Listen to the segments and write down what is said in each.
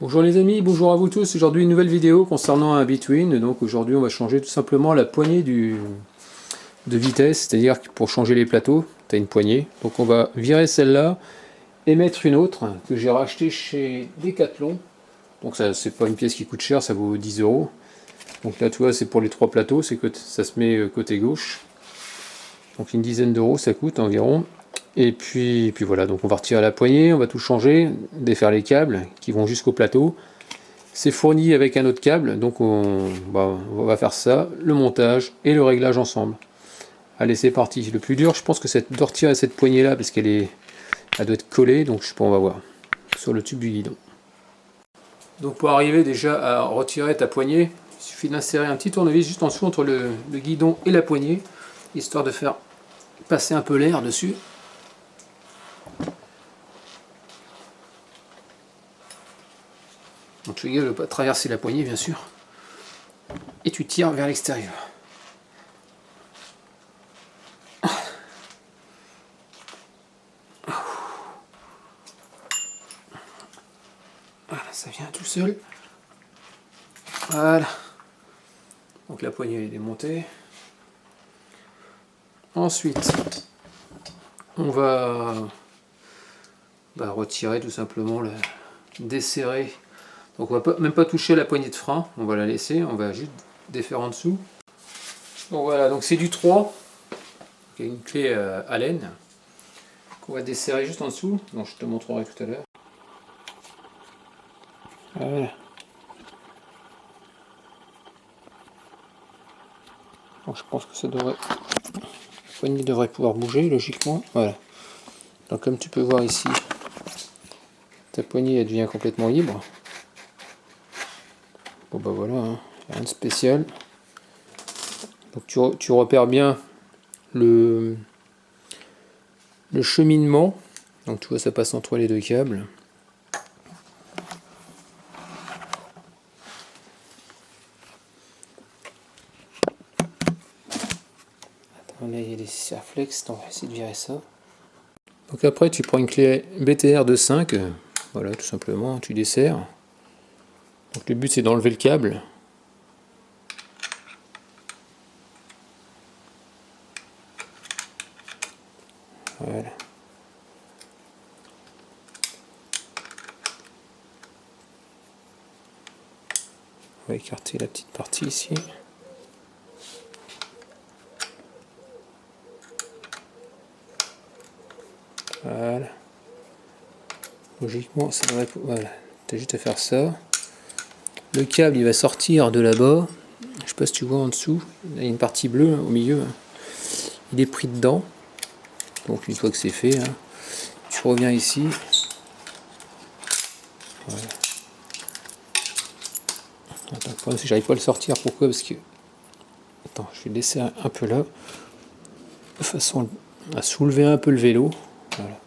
Bonjour les amis, bonjour à vous tous. Aujourd'hui une nouvelle vidéo concernant un Between. Donc aujourd'hui on va changer tout simplement la poignée de vitesse, c'est-à-dire que pour changer les plateaux, tu as une poignée. Donc on va virer celle-là et mettre une autre que j'ai rachetée chez Decathlon. Donc ça c'est pas une pièce qui coûte cher, ça vaut 10 euros. Donc là tu vois c'est pour les trois plateaux, c'est que ça se met côté gauche. Donc une dizaine d'euros ça coûte environ. Et puis voilà, donc on va retirer la poignée, on va tout changer, défaire les câbles qui vont jusqu'au plateau. C'est fourni avec un autre câble, donc on va faire ça, le montage et le réglage ensemble. Allez, c'est parti. Le plus dur, je pense que c'est de retirer cette poignée là parce elle doit être collée, donc je sais pas, on va voir sur le tube du guidon. Donc pour arriver déjà à retirer ta poignée, il suffit d'insérer un petit tournevis juste en dessous entre le guidon et la poignée, histoire de faire passer un peu l'air dessus. Donc tu fais gaffe de ne pas traverser la poignée bien sûr. Et tu tires vers l'extérieur. Voilà, ça vient tout seul. Voilà. Donc la poignée est démontée. Ensuite, on va retirer tout simplement, desserrer. Donc on va même pas toucher la poignée de frein, on va la laisser, on va juste défaire en dessous. Donc voilà, donc c'est du 3. Il y a une clé Allen qu'on va desserrer juste en dessous. Donc je te montrerai tout à l'heure. Voilà. Donc je pense que ça devrait... La poignée devrait pouvoir bouger logiquement. Voilà. Donc comme tu peux voir ici, ta poignée elle devient complètement libre. Bon bah voilà, hein, rien de spécial. Donc tu repères bien le cheminement. Donc tu vois ça passe entre les deux câbles. Attends, là il y a des serflex, on va essayer de virer ça. Donc après tu prends une clé BTR de 5, voilà tout simplement, tu desserres. Donc le but c'est d'enlever le câble. Voilà. On va écarter la petite partie ici. Voilà. Logiquement, ça devrait... Voilà. Tu as juste à faire ça. Le câble, il va sortir de là-bas. Je sais pas si tu vois en dessous. Il y a une partie bleue au milieu. Il est pris dedans. Donc une fois que c'est fait, hein, tu reviens ici. Voilà. Attends, le problème, c'est que j'arrive pas à le sortir. Pourquoi? Parce que... Attends, je vais laisser un peu là. De façon à soulever un peu le vélo. Voilà.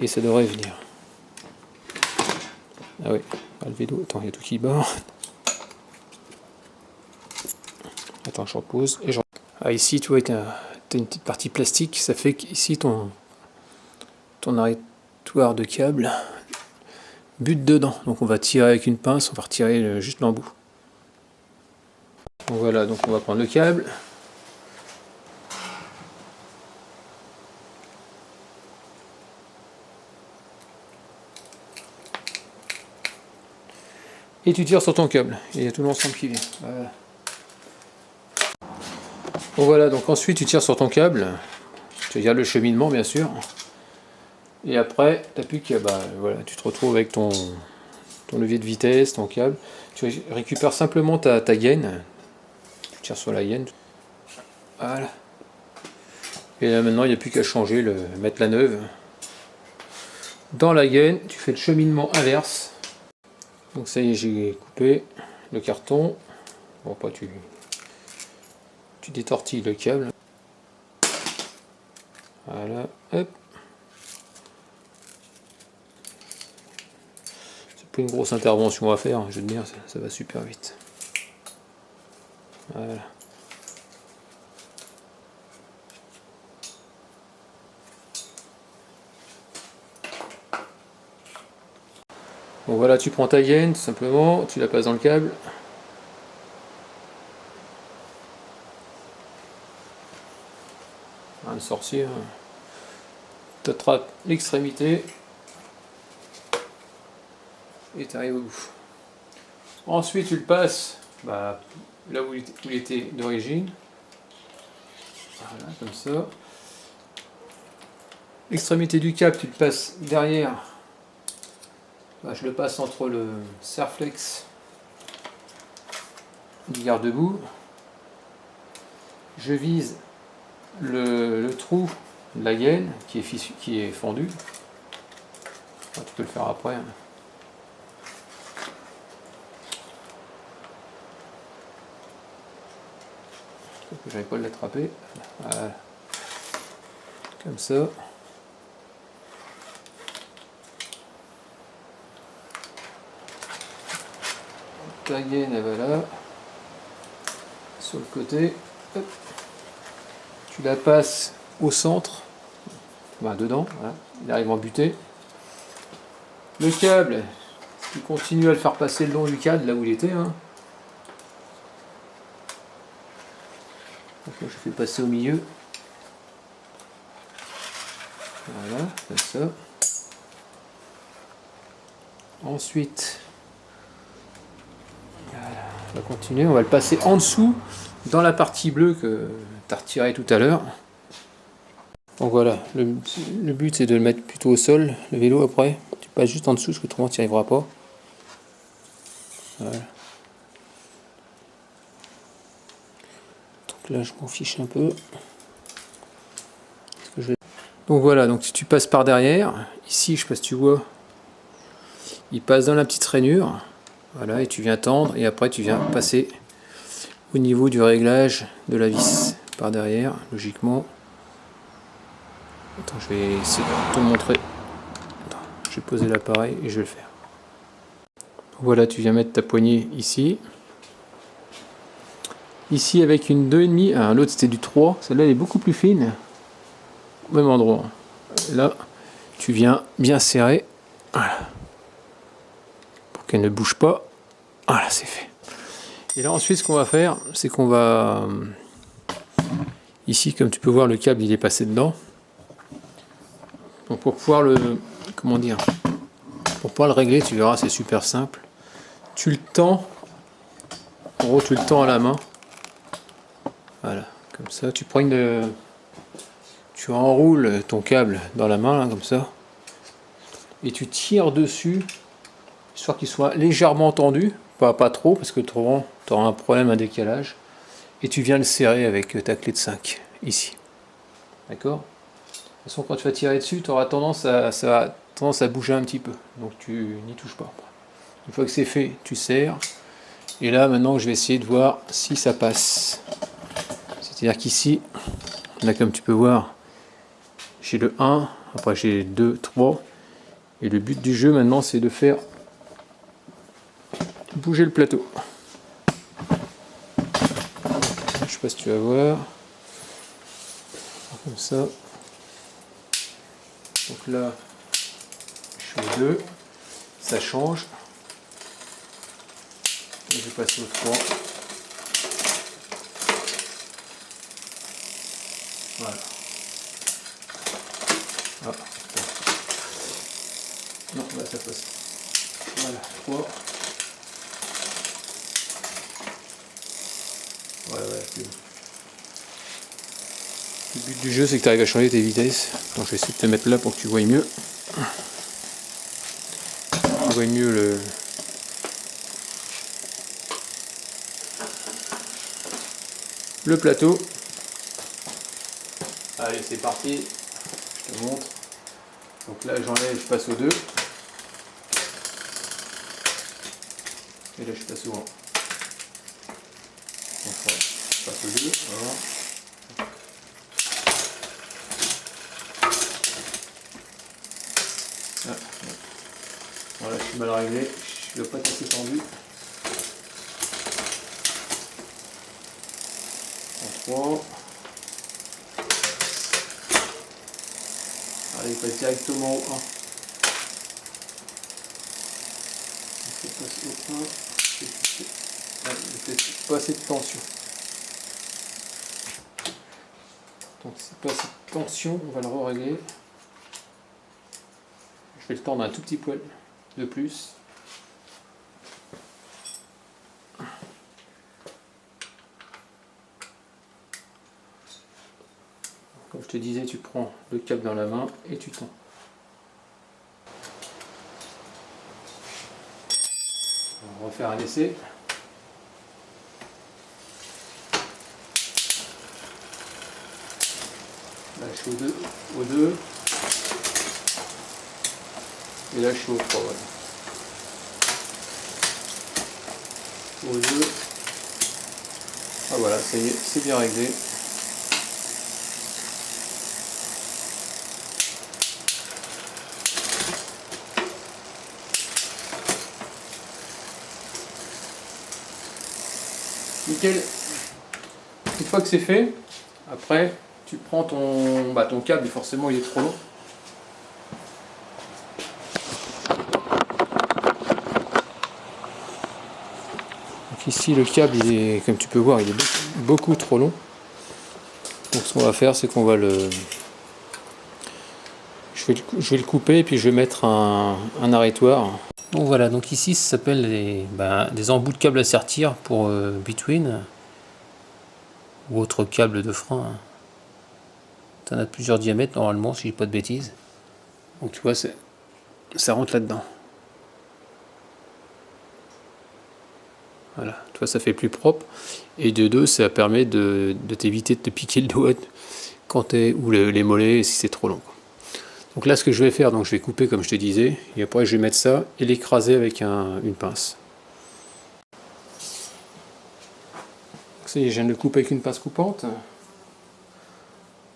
Et ça devrait venir. Ah oui, le vélo, attends, il y a tout qui bat. Attends, je repose et je... Ah, ici, tu vois, tu as une petite partie plastique, ça fait qu'ici, ton arrêtoir de câble bute dedans. Donc on va tirer avec une pince, on va retirer juste l'embout. Donc voilà, donc on va prendre le câble. Et tu tires sur ton câble. Et il y a tout l'ensemble qui vient. Voilà. Bon voilà, donc ensuite tu tires sur ton câble. Tu regardes le cheminement bien sûr. Et après, tu n'as plus qu'à... voilà, tu te retrouves avec ton levier de vitesse, ton câble. Tu récupères simplement ta gaine. Tu tires sur la gaine. Voilà. Et là maintenant, il n'y a plus qu'à changer, mettre la neuve. Dans la gaine, tu fais le cheminement inverse. Donc ça y est, j'ai coupé le carton. Bon, pas tu détortilles le câble. Voilà, hop. C'est pas une grosse intervention à faire, je veux dire, ça va super vite. Voilà. Donc voilà, tu prends ta gaine tout simplement, tu la passes dans le câble. Un sorcier, tu attrapes l'extrémité et tu arrives au bout. Ensuite tu le passes là où il était d'origine. Voilà, comme ça. L'extrémité du câble, tu le passes derrière. Je le passe entre le serre-flex du garde-boue. Je vise le trou de la gaine qui est fendu. Tu peux le faire après. Que j'avais pas de l'attraper. Voilà. Comme ça. Ta gaine elle va là. Sur le côté. Hop. Tu la passes au centre. Dedans. Voilà. Il arrive en butée. Le câble, tu continues à le faire passer le long du cadre, là où il était. Hein. Donc là, je fais passer au milieu. Voilà, comme ça. Ensuite, voilà, on va continuer. On va le passer en dessous, dans la partie bleue que tu as retirée tout à l'heure. Donc voilà, le but c'est de le mettre plutôt au sol, le vélo après. Tu passes juste en dessous, parce que autrement tu n'y arriveras pas. Voilà. Donc là je m'en fiche un peu. Donc voilà, donc si tu passes par derrière, ici je sais pas si tu vois, il passe dans la petite rainure, voilà, et tu viens tendre, et après tu viens passer au niveau du réglage de la vis par derrière, logiquement. Attends, je vais essayer de te montrer. Attends, je vais poser l'appareil et je vais le faire. Voilà, tu viens mettre ta poignée ici. Ici avec une 2,5, l'autre c'était du 3, celle-là elle est beaucoup plus fine. Au même endroit. Là, tu viens bien serrer. Voilà. Pour qu'elle ne bouge pas. Voilà, c'est fait. Et là ensuite ce qu'on va faire, c'est qu'on va... Ici, comme tu peux voir, le câble il est passé dedans. Donc pour pouvoir le... Comment dire? Pour pouvoir le régler, tu verras, c'est super simple. Tu le tends. En gros, tu le tends à la main. Voilà, comme ça. Tu prends une... Tu enroules ton câble dans la main, là, comme ça. Et tu tires dessus, histoire qu'il soit légèrement tendu. Pas trop, parce que tu auras un problème, un décalage. Et tu viens le serrer avec ta clé de 5, ici. D'accord? De toute façon, quand tu vas tirer dessus, tu auras tendance à bouger un petit peu. Donc tu n'y touches pas. Une fois que c'est fait, tu serres. Et là, maintenant, je vais essayer de voir si ça passe. C'est-à-dire qu'ici, là, comme tu peux voir, j'ai le 1, après j'ai le 2, 3. Et le but du jeu, maintenant, c'est de faire bouger le plateau. Je sais pas si tu vas voir. Comme ça. Donc là, je suis au 2. Ça change. Et je vais passer au 3. Voilà. Ah. Non, là ça passe. Voilà, 3. Ouais, c'est bon. Le but du jeu, c'est que tu arrives à changer tes vitesses. Donc je vais essayer de te mettre là pour que tu vois mieux. Tu vois mieux le plateau. Allez, c'est parti. Je te montre. Donc là, j'enlève, je passe au 2. Et là, je passe au 1. Enfin, je passe au 2. Voilà. Ah, voilà, je suis mal réglé. Je ne dois pas être assez tendu. En 3. Allez, il passe directement au 1. passe au 1. Ouais, il fait pas assez de tension. Donc c'est pas assez de tension, on va le régler. Je vais le tendre un tout petit poil de plus. Comme je te disais, tu prends le câble dans la main et tu tends. On va refaire un essai. Lâche au 2. Et là je suis au 3. Voilà. Au 2. Ah voilà, ça y est, c'est bien réglé. Nickel. Une fois que c'est fait, après tu prends ton câble, et forcément il est trop long. Donc ici le câble, il est, comme tu peux voir, il est beaucoup trop long. Donc ce qu'on va faire, c'est qu'on va je vais le couper et puis je vais mettre un arrêtoir. Donc voilà, donc ici ça s'appelle des embouts de câbles à sertir pour Between ou autre câble de frein. Tu en as de plusieurs diamètres normalement, si je dis pas de bêtises. Donc tu vois, ça rentre là-dedans. Voilà, tu vois, ça fait plus propre. Et de deux, ça permet de t'éviter de te piquer le doigt quand ou les mollets si c'est trop long. Donc là, ce que je vais faire, donc je vais couper comme je te disais, et après je vais mettre ça et l'écraser avec une pince. Donc ça y est, je viens de le couper avec une pince coupante.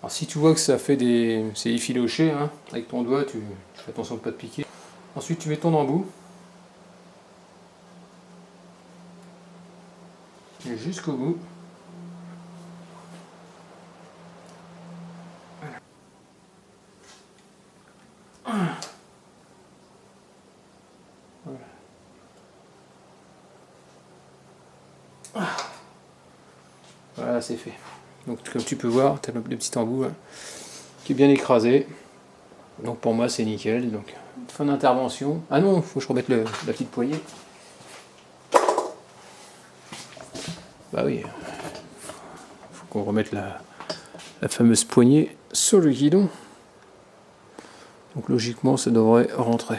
Alors si tu vois que ça fait c'est effiloché, hein, avec ton doigt, tu fais attention de ne pas te piquer. Ensuite, tu mets ton embout. Et jusqu'au bout. Voilà, c'est fait. Donc comme tu peux voir, tu as le petit embout là, qui est bien écrasé. Donc pour moi c'est nickel. Donc fin d'intervention. Ah non, il faut que je remette la petite poignée. Bah oui. Faut qu'on remette la fameuse poignée sur le guidon. Donc logiquement ça devrait rentrer.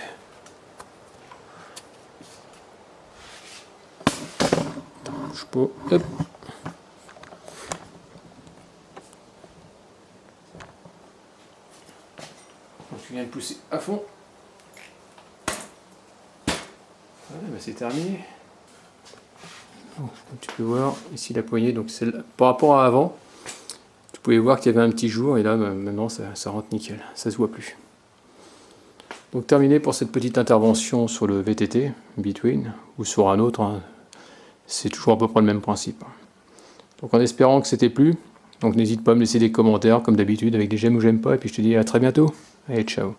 Bouge pas. Hop. Donc tu viens de pousser à fond. Voilà, bah c'est terminé. Donc, comme tu peux voir, ici la poignée, donc par rapport à avant, tu pouvais voir qu'il y avait un petit jour, et là maintenant ça rentre nickel, ça se voit plus. Donc terminé pour cette petite intervention sur le VTT, Between, ou sur un autre, hein. C'est toujours à peu près le même principe. Donc en espérant que c'était plu, donc n'hésite pas à me laisser des commentaires comme d'habitude avec des j'aime ou j'aime pas, et puis je te dis à très bientôt. Allez, ciao.